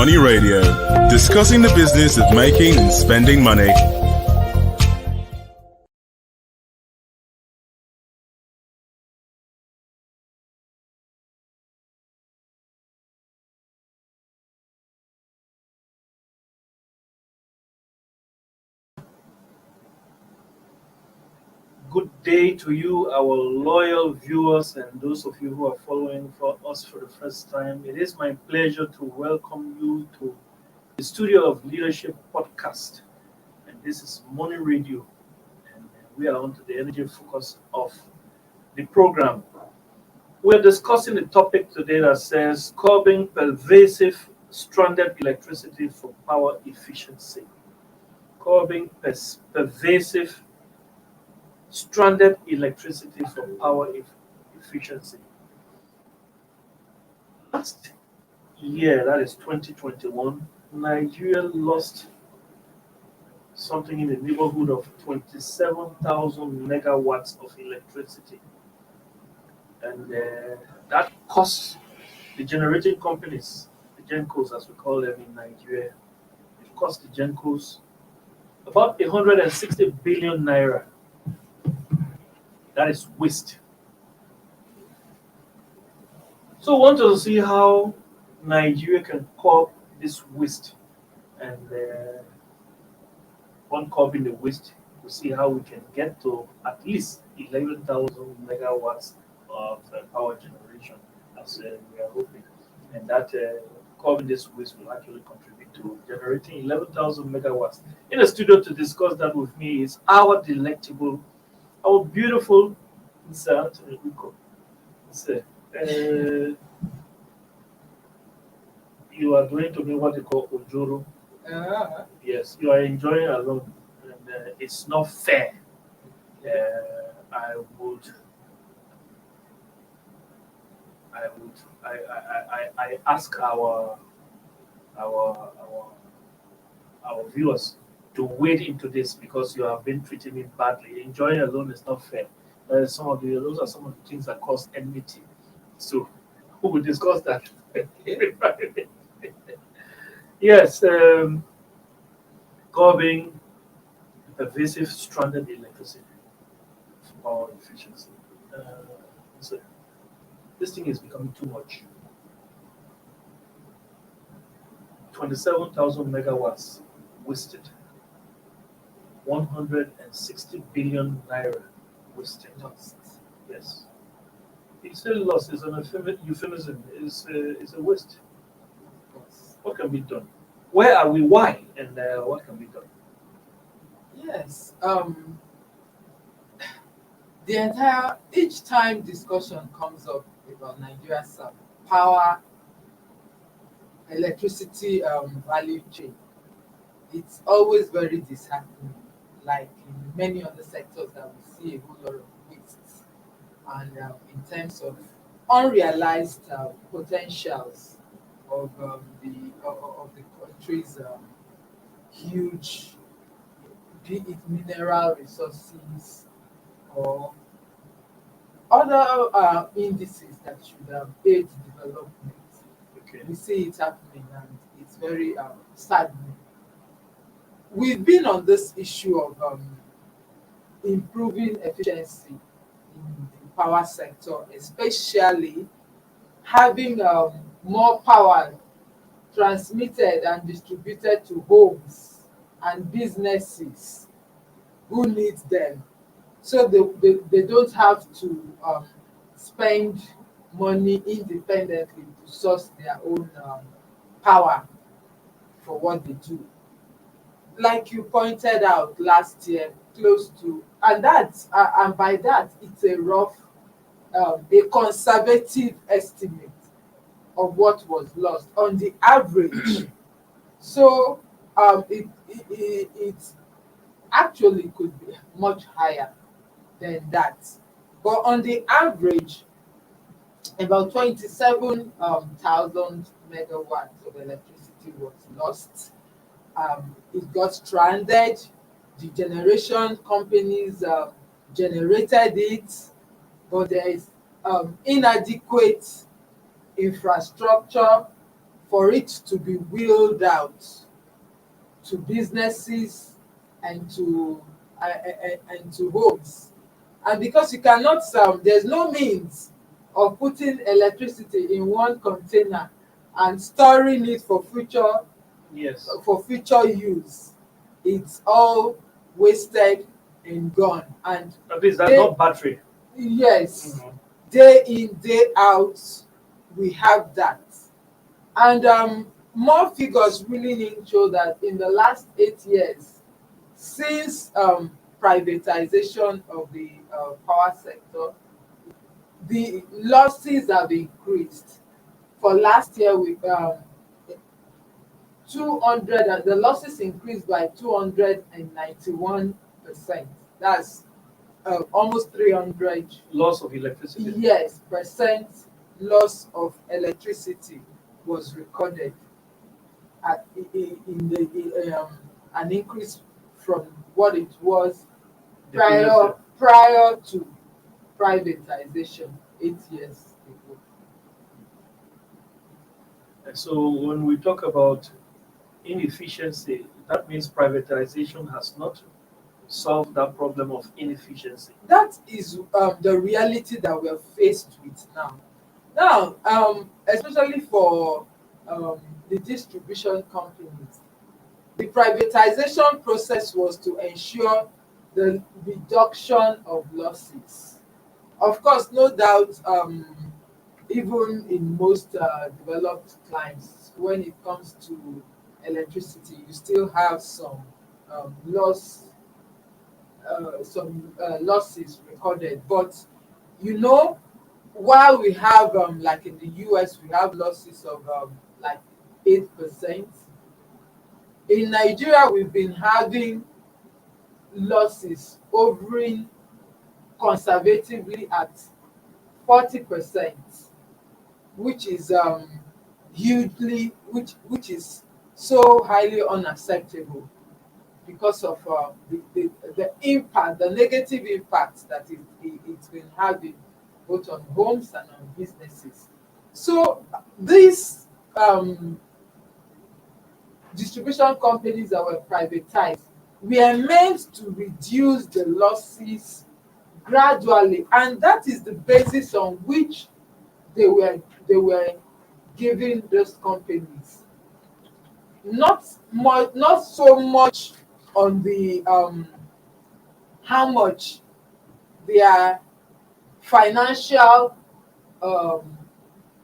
Money Radio, discussing the business of making and spending money. Good day to you, our loyal viewers, and those of you who are following for us for the first time. It is my pleasure to welcome you to the Studio of Leadership podcast. And this is Money Radio. And we are on to the energy focus of the program. We're discussing the topic today that says curbing pervasive stranded electricity for power efficiency. Curbing pervasive stranded electricity for power efficiency. Last year, that is 2021, Nigeria lost something in the neighborhood of 27,000 megawatts of electricity. And that cost the generating companies, the GENCOs as we call them in Nigeria, it cost the GENCOs about 160 billion naira. That is waste. So we want to see how Nigeria can curb this waste. And on curbing the waste, we see how we can get to at least 11,000 megawatts of power generation, as we are hoping. And that curbing this waste will actually contribute to generating 11,000 megawatts. In the studio to discuss that with me is our delectable, our beautiful Mr. Anthony Uko. Sir, you are doing to me what they call Ojoro. Yes, you are enjoying alone, and it's not fair. I ask our viewers to wade into this because you have been treating me badly. Enjoying alone is not fair. Those are some of the things that cause enmity. So we will discuss that. Yes, curbing pervasive stranded electricity for power efficiency. So this thing is becoming too much. 27,000 megawatts wasted. 160 billion naira wasted. Yes. It's a loss, it's an euphemism, it's a waste. What can be done? Where are we? Why? And what can be done? Yes. Each time discussion comes up about Nigeria's power, electricity value chain, it's always very disheartening. Like in many other sectors that we see a whole lot of wastes, and in terms of unrealized potentials of the country's huge, be it mineral resources or other indices that should aid development. Okay. We see it happening, and it's very saddening. We've been on this issue of improving efficiency in the power sector, especially having more power transmitted and distributed to homes and businesses who need them, so they don't have to spend money independently to source their own power for what they do. Like you pointed out last year, close to, and by that it's a rough, a conservative estimate of what was lost on the average. So it actually could be much higher than that, but on the average, about 27,000 megawatts of electricity was lost. It got stranded. The generation companies generated it, but there is inadequate infrastructure for it to be wheeled out to businesses and to homes. And because you cannot, there's no means of putting electricity in one container and storing it for future Yes. use. It's all wasted and gone. And At least that's not battery. yes, Mhm. day in, day out, we have that. And more figures really show that in the last 8 years, since privatization of the power sector, the losses have increased. For last year, we 200, and the losses increased by 291%. That's almost 300. Loss of electricity. Yes, percent loss of electricity was recorded an increase from what it was The previous year. prior to privatization 8 years ago. And so when we talk about inefficiency, that means privatization has not solved that problem of inefficiency. That is the reality that we're faced with now. Now, especially for the distribution companies, the privatization process was to ensure the reduction of losses. Of course, no doubt, even in most developed climes, when it comes to electricity, you still have some losses recorded. But you know, while we have like in the US, we have losses of like 8%. In Nigeria, we've been having losses hovering conservatively at 40%, which is hugely, which is so highly unacceptable because of the impact, the negative impact that it's been having both on homes and on businesses. So these distribution companies that were privatized were meant to reduce the losses gradually, and that is the basis on which they were giving those companies. Not so much on the how much their financial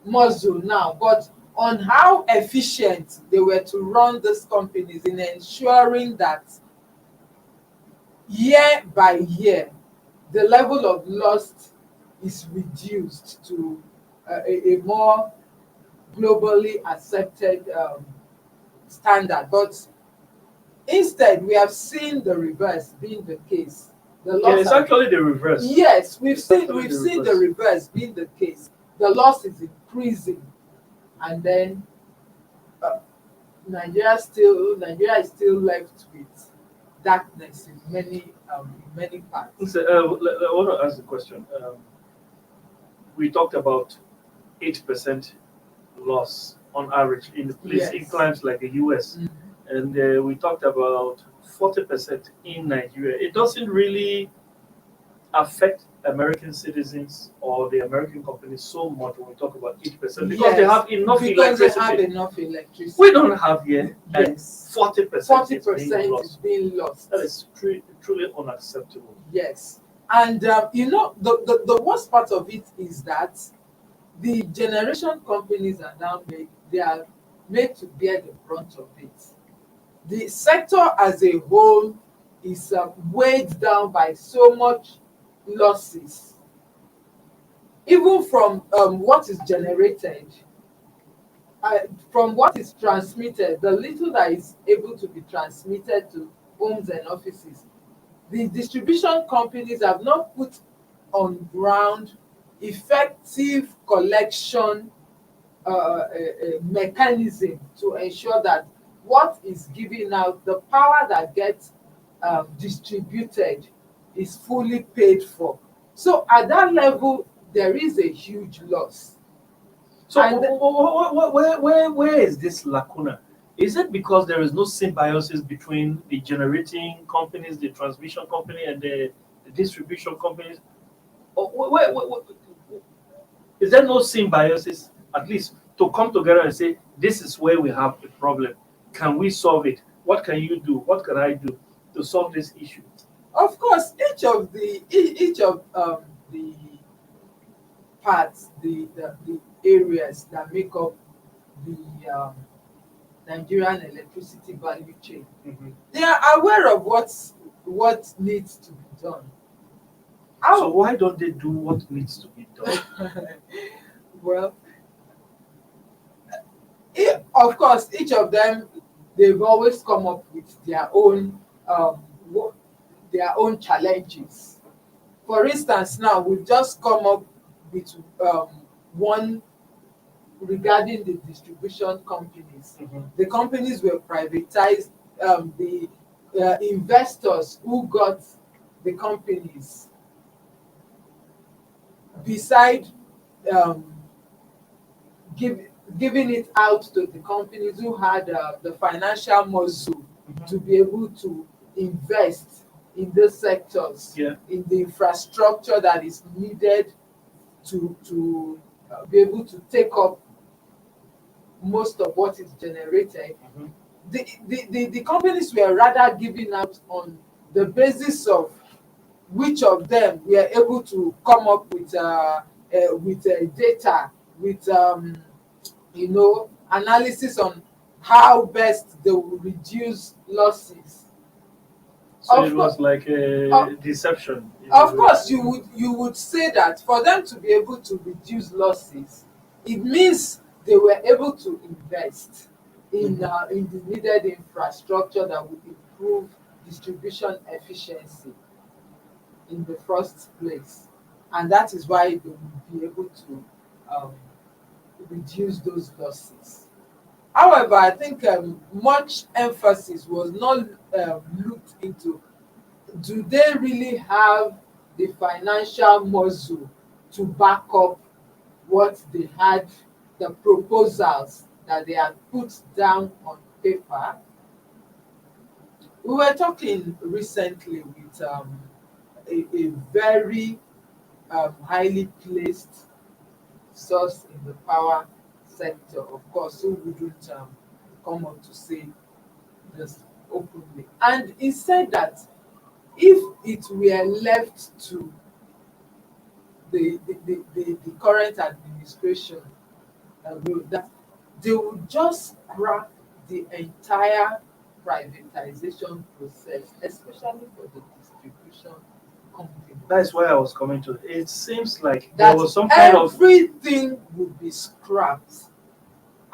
muscle now, but on how efficient they were to run these companies in ensuring that year by year the level of loss is reduced to a more globally accepted standard. But instead, we have seen the reverse being the case. Yeah, it's actually the reverse. Yes, we've It's seen actually the reverse being the case. The loss is increasing, and then Nigeria is still left with darkness in many parts. So, I want to ask the question. We talked about 8% loss on average in Yes. climes like the US, Mhm. and we talked about 40% in Nigeria. It doesn't really affect American citizens or the American companies so much when we talk about 8% because they Yes, have enough because electricity. they have enough electricity. We don't have here, and Yes. 40% is being 40% is lost. being lost. That is truly unacceptable. Yes. And the worst part of it is that the generation companies are now made to bear the brunt of it. The sector as a whole is weighed down by so much losses, even from what is generated, from what is transmitted, the little that is able to be transmitted to homes and offices. The distribution companies have not put on ground effective collection mechanism to ensure that what is given out, the power that gets distributed, is fully paid for. So at that level, there is a huge loss. So And where is this lacuna? Is it because there is no symbiosis between the generating companies, the transmission company, and the distribution companies? Or is there no symbiosis, at least to come together and say, this is where we have a problem? Can we solve it? What can you do? What can I do to solve this issue? of course, each of the parts, the areas that make up the Nigerian electricity value chain, Mhm. they are aware of what needs to be done. So why don't they do what needs to be done? Well, of course, each of them, they've always come up with their own challenges. For instance, now we've just come up with one regarding the distribution companies. Mhm. The companies were privatized. The investors who got the companies, beside um, give, giving it out to the companies who had the financial muscle to be able to invest in those sectors, Yeah. in the infrastructure that is needed to be able to take up most of what is generated. Mhm. The companies were rather giving out on the basis of which of them were able to come up with data, with analysis on how best they will reduce losses. So Of it course, was like of, a deception. of course, you would say that for them to be able to reduce losses, it means they were able to invest in the needed infrastructure that would improve distribution efficiency in the first place, and that is why they will be able to um, reduce those losses. However, I think much emphasis was not looked into. Do they really have the financial muscle to back up what they had, the proposals that they had put down on paper? We were talking recently with a very highly placed source in the power sector, of course, who wouldn't come up to say this openly. And he said that if it were left to the current administration, that they would just scrap the entire privatization process, especially for the distribution companies. That's why I was coming to it. It seems like there That was some kind of everything would be scrapped.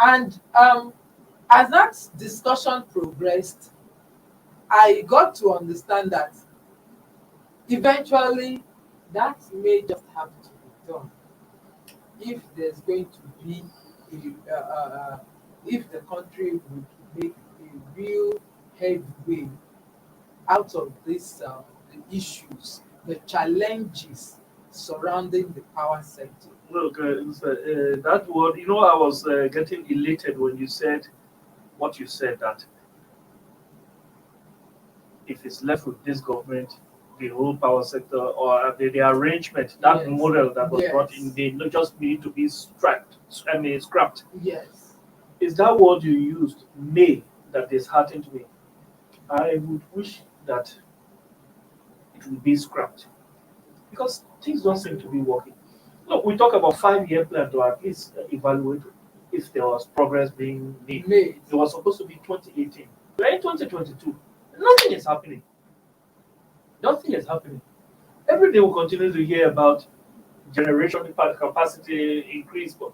And as that discussion progressed, I got to understand that eventually that may just have to be done if there's going to be if the country would make a real headway out of these the issues, the challenges surrounding the power sector. look. That word. I was getting elated when you said what you said, that if it's left with this government, the whole power sector, or the arrangement, that Yes. model that was brought in, Yes. they not just need to be scrapped. Yes. Is that word you used, may, that disheartened me? I would wish that it would be scrapped because things don't seem to be working. Look, we talk about 5-year plan to at least evaluate if there was progress being made. Made. It was supposed to be 2018. We're in 2022. Nothing is happening. Nothing is happening. Every day we continue to hear about generation capacity increase, but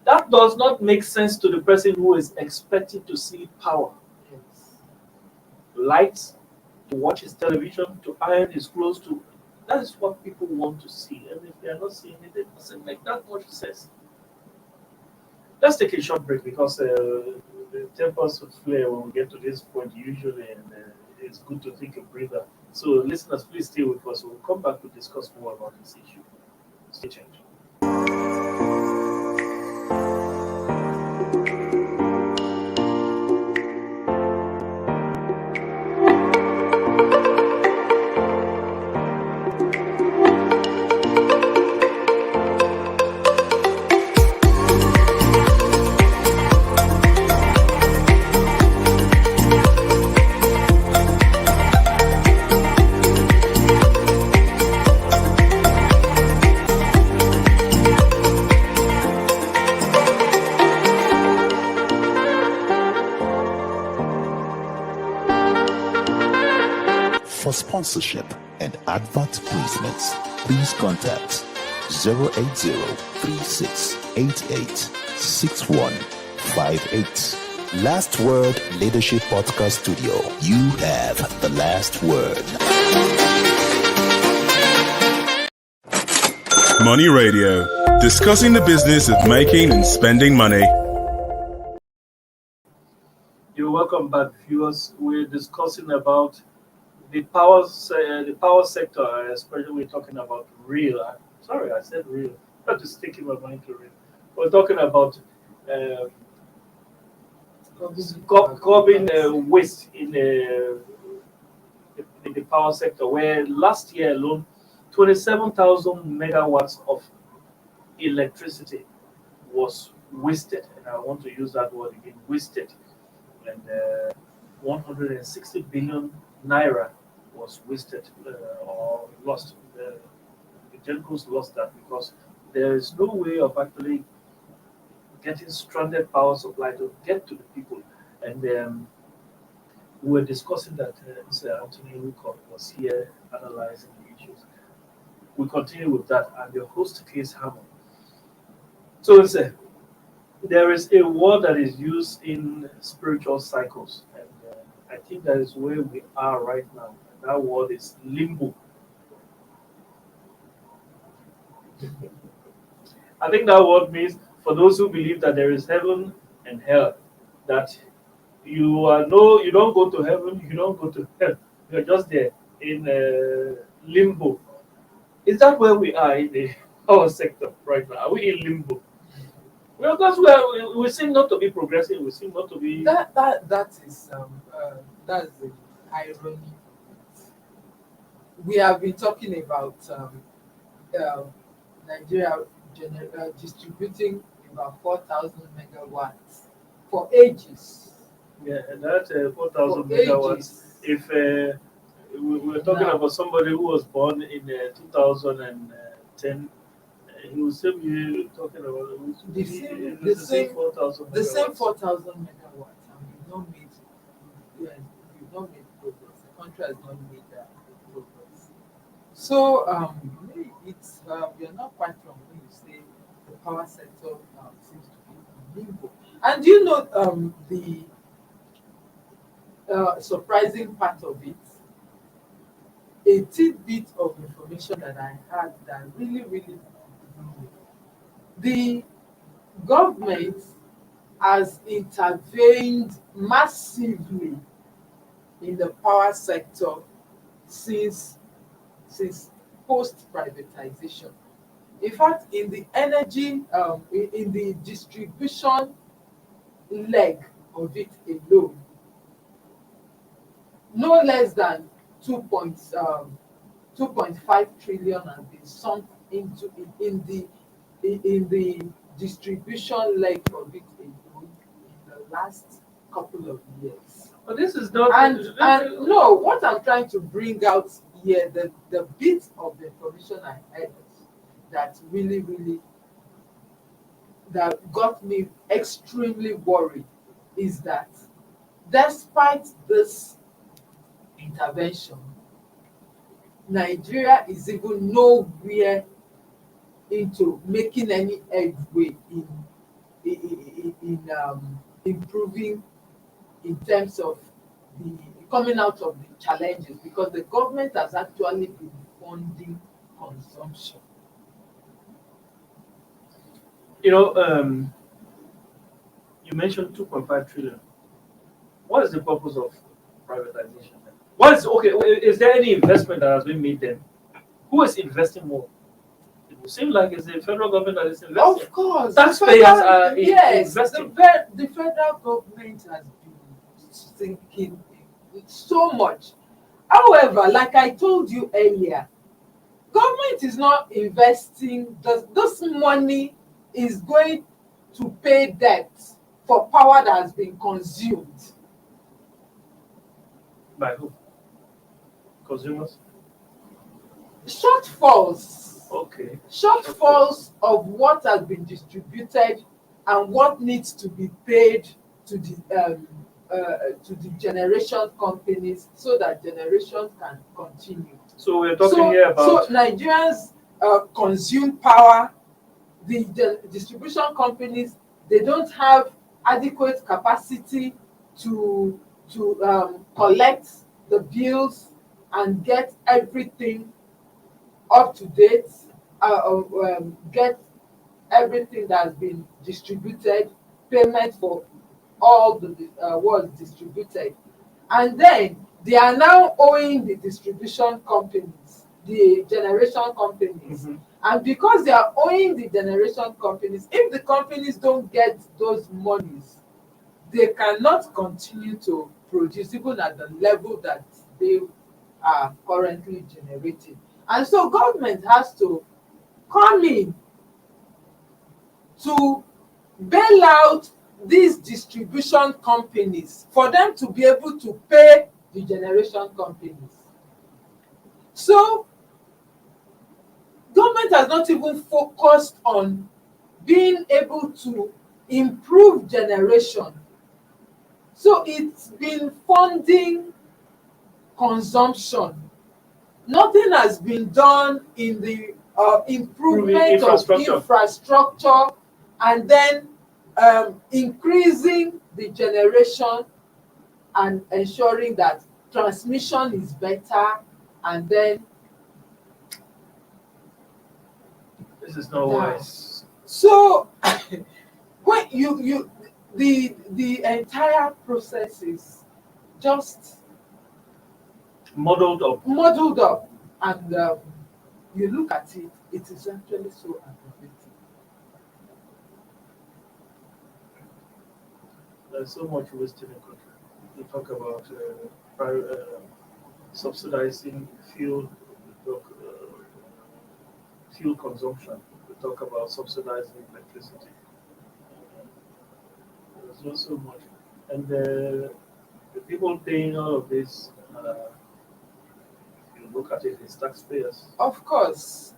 that does not make sense to the person who is expecting to see power, Yes. lights, to watch his television, to iron his clothes, to that is what people want to see. And if they are not seeing it, it doesn't make that much sense. Let's take a short break because the tempers would flare when we get to this point usually, and it's good to take a breather. So, listeners, please stay with us. We'll come back to discuss more about this issue. Stay tuned. sponsorship, and advert placements, please contact 080-3688-6158. Last Word Leadership Podcast Studio. You have the last word. Money Radio, discussing the business of making and spending money. You're welcome back, viewers. We're discussing about the power sector, especially we're talking about real. Sorry, I said real. I have to stick in my mind to real. We're talking about curbing waste in the power sector, where last year alone, 27,000 megawatts of electricity was wasted. And I want to use that word again, wasted. And 160 billion naira was wasted or lost. The Gencos lost that because there is no way of actually getting stranded power supply to get to the people. And we were discussing that Mr. Anthony Wilcock was here analyzing the issues. We continue with that, and your host, Case Hammer. So there is a word that is used in spiritual cycles, and I think that is where we are right now. And that word is limbo. I think that word means, for those who believe that there is heaven and hell, that you don't go to heaven, you don't go to hell. You're just there in limbo. Is that where we are in our sector right now? Are we in limbo? Well, because we seem not to be progressing. We seem not to be. That's the irony. We have been talking about Nigeria distributing about 4,000 megawatts for ages. Yeah, and that 4,000 megawatts. If we're talking about somebody who was born in 2010, he will still be talking about the same 4,000 megawatts, and we've not made progress. The country has not made progress. So it's you're not quite wrong when you say the power sector seems to be in limbo. And you know the surprising part of it, a tidbit of information that I had that really blew me. The government has intervened massively in the power sector since post-privatization. In fact, in the energy, in the distribution leg of it alone, no less than 2.5 trillion has been sunk into in the distribution leg of it alone in the last couple of years. But this is not. And no, what I'm trying to bring out here, the bit of the information I had that really that got me extremely worried is that despite this intervention, Nigeria is even nowhere into making any headway in improving in terms of the coming out of the challenges, because the government has actually been funding consumption. You mentioned 2.5 trillion. What is the purpose of privatization? Is there any investment that has been made then? Who is investing more? It would seem like it's the federal government that is investing. Of course. Taxpayers are investing. The federal government has been sinking so much. However, like I told you earlier, government is not investing. This money is going to pay debt for power that has been consumed. By who? Consumers? Shortfalls. Okay. Shortfalls of what has been distributed and what needs to be paid to the to the generation companies so that generation can continue. So we're talking here about so Nigerians consume power. The distribution companies, they don't have adequate capacity to collect the bills and get everything up to date, get everything that's been distributed, payment for all the was distributed, and then they are now owing the distribution companies, the generation companies. And because they are owing the generation companies, if the companies don't get those monies, they cannot continue to produce even at the level that they are currently generating. And so government has to come in to bail out these distribution companies for them to be able to pay the generation companies. So government has not even focused on being able to improve generation. So it's been funding consumption. Nothing has been done in the improvement of infrastructure and then increasing the generation and ensuring that transmission is better, and then this is not wise. So when the entire process is just muddled up, and you look at it, it is actually so aggravating. There's so much waste in the country. We talk about subsidizing fuel, we talk, fuel consumption. We talk about subsidizing electricity. There's not so much, and the people paying all of this. You look at it as taxpayers. Of course,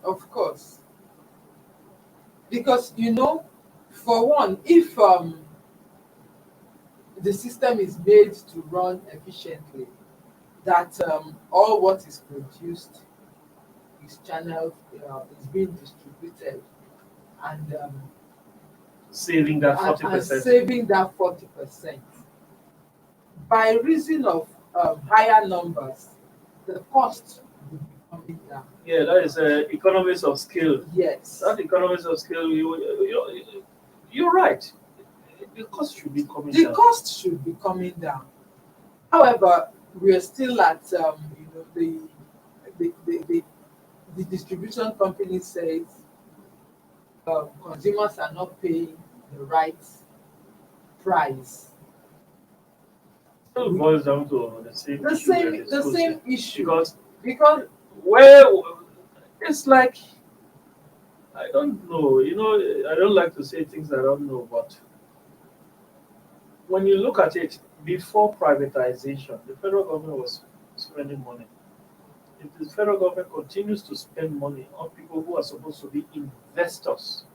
because for one, if the system is made to run efficiently, that all what is produced is channeled, is being distributed, and saving that 40%. And saving that 40%. By reason of higher numbers, the cost will be coming down. Yeah, that is economies of scale. Yes. That economies of scale, you're right. The cost should be coming down. The cost should be coming down. However, we are still at the distribution company says consumers are not paying the right price. Still boils down to the same issue. Because it's like, I don't know. I don't like to say things I don't know, but when you look at it, before privatization, the federal government was spending money. If the federal government continues to spend money on people who are supposed to be investors,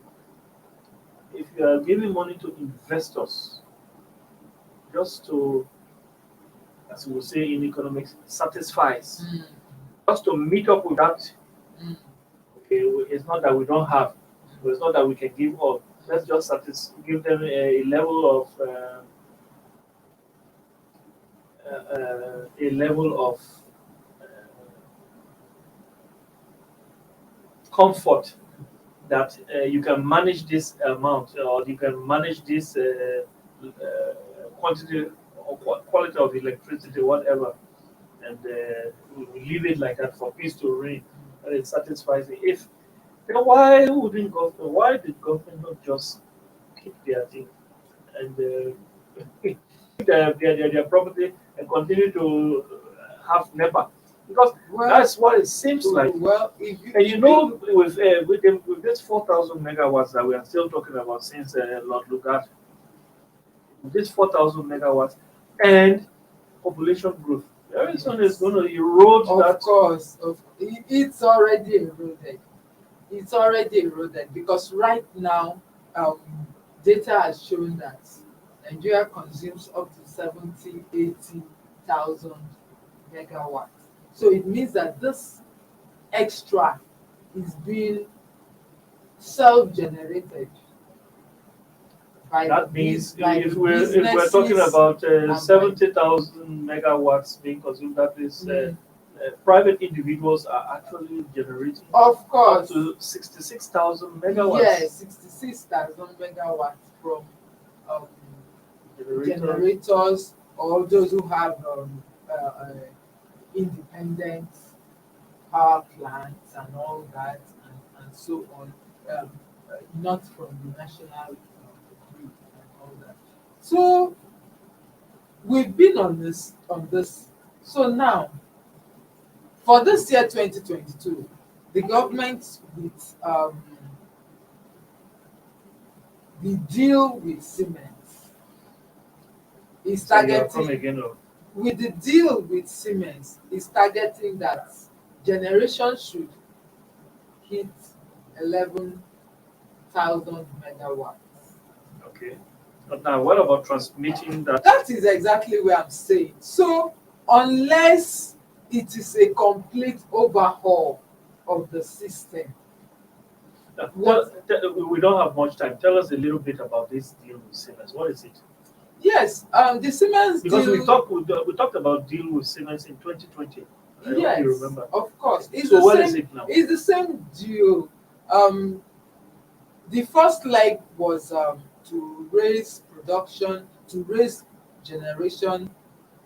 if you are giving money to investors just to, as we say in economics, satisfies, just to meet up with that, okay, it's not that we don't have, it's not that we can give up. Let's just give them a level of comfort that you can manage this amount, or you can manage this quantity or quality of electricity, whatever, and we leave it like that for peace to reign, and it satisfies me. If why did government not just keep their thing and keep their property and continue to have NEPA? Because that's what it seems like. Well, with this 4,000 megawatts that we are still talking about since Lord Lugard, this 4,000 megawatts and population growth, very soon is going to erode that. Of course, it's already eroded. It's already eroded because right now, data has shown that Nigeria consumes up to 70, 80,000 megawatts. So it means that this extra is being self-generated by That means by if the we're talking businesses about and by 70,000 megawatts being consumed, that is private individuals are actually generating of up course, to 66,000 megawatts. yes, 66,000 megawatts from um, generators or those who have independent power plants and all that and so on, not from the national grid and all that. So we've been on this. So now for this year 2022, the government with the deal with Siemens is So you are targeting come again, oh. with the deal with Siemens is targeting that generation should hit 11,000 megawatts. Okay. But now, what about transmitting that? That is exactly what I'm saying. So unless it is a complete overhaul of the system, We don't have much time. Tell us a little bit about this deal with Siemens. What is it? yes, the Siemens Because deal. we talked about deal with Siemens in 2020. I hope Yes, you remember. of course. It's So the what same, is it now? It's the same deal. The first leg was to raise production, to raise generation.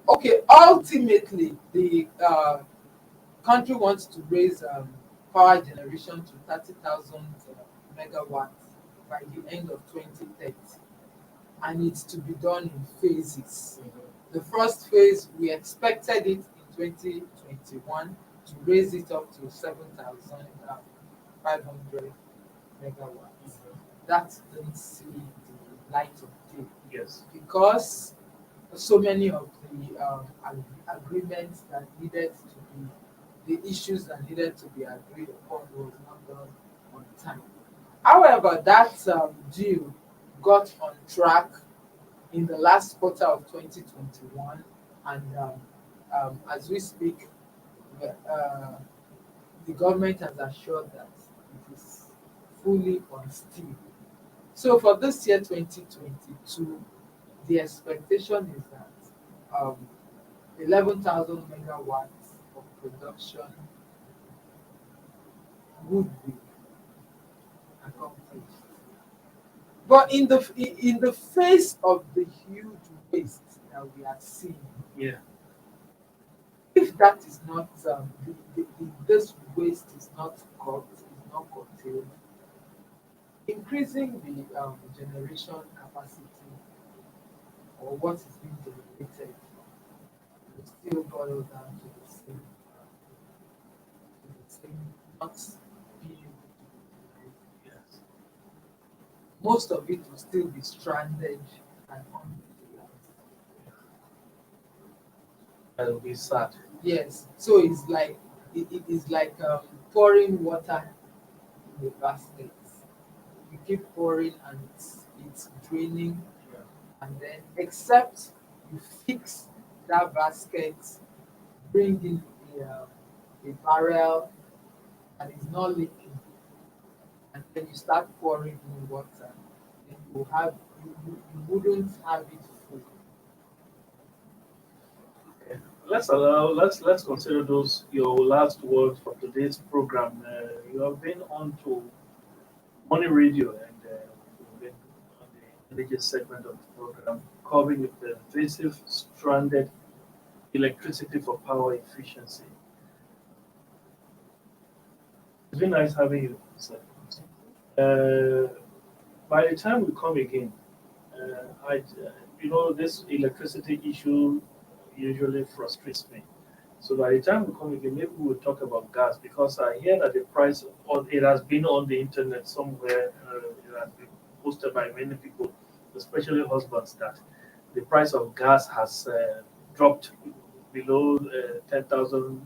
Okay, ultimately, the country wants to raise power generation to 30,000 megawatts by the end of 2030, and it's to be done in phases. The first phase, we expected it in 2021 to raise it up to 7,500 megawatts. That didn't see the light of day Yes. because so many of the agreements that needed to be, the issues that needed to be agreed upon was not done on time. However, that deal got on track in the last quarter of 2021, and as we speak, the government has assured that it is fully on steam. So for this year 2022, the expectation is that 11,000 megawatts of production would be accomplished. But in the face of the huge waste that we are seeing, Yeah. if that is not if this waste is not cut, is not curtailed, increasing the generation capacity or what is being generated will still boil down to the same not being able to be utilized. Yes. Most of it will still be stranded and unutilized. That will be sad. Yes, so it's like it is like pouring water in a basket. You keep pouring and it's draining, and then except you fix that basket, bring in a barrel and it's not leaking, and then you start pouring in water, then you wouldn't have it full. Okay. Let's consider those your last words for today's program. You have been on to Money Radio and you've been on the religious segment of the program covering the pervasive stranded electricity for power efficiency. It's been nice having you, sir. Uh, by the time we come again, this electricity issue usually frustrates me. So by the time we come again, maybe we'll talk about gas because I hear that the price, or it has been on the internet somewhere, it has been posted by many people, especially husbands, that the price of gas has dropped below 10,000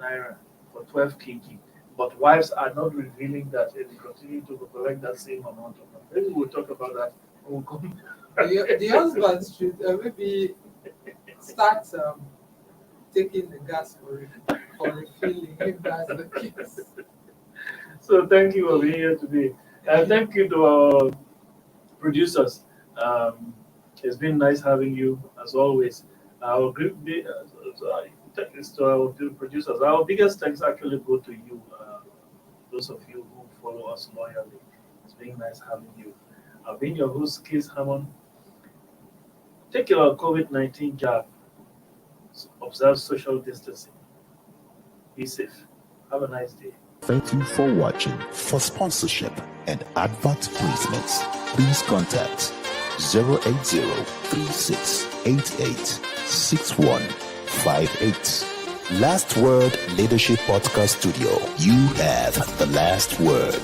naira for 12 kg. But wives are not revealing that and they continue to collect that same amount of money. Maybe we'll talk about that will come. The husbands should maybe start taking the gas for refilling if that's the case. So thank you for being here today. And thank you to our producers. It's been nice having you as always. Our thanks to our producers. Our biggest thanks actually go to you, those of you who follow us loyally. It's been nice having you. I've been your host, Keith Hammond. Take your COVID-19 jab. Observe social distancing. Be safe. Have a nice day. Thank you for watching. For sponsorship and advert placements, please contact 080-3688-6158. Last Word Leadership Podcast Studio. You have the last word.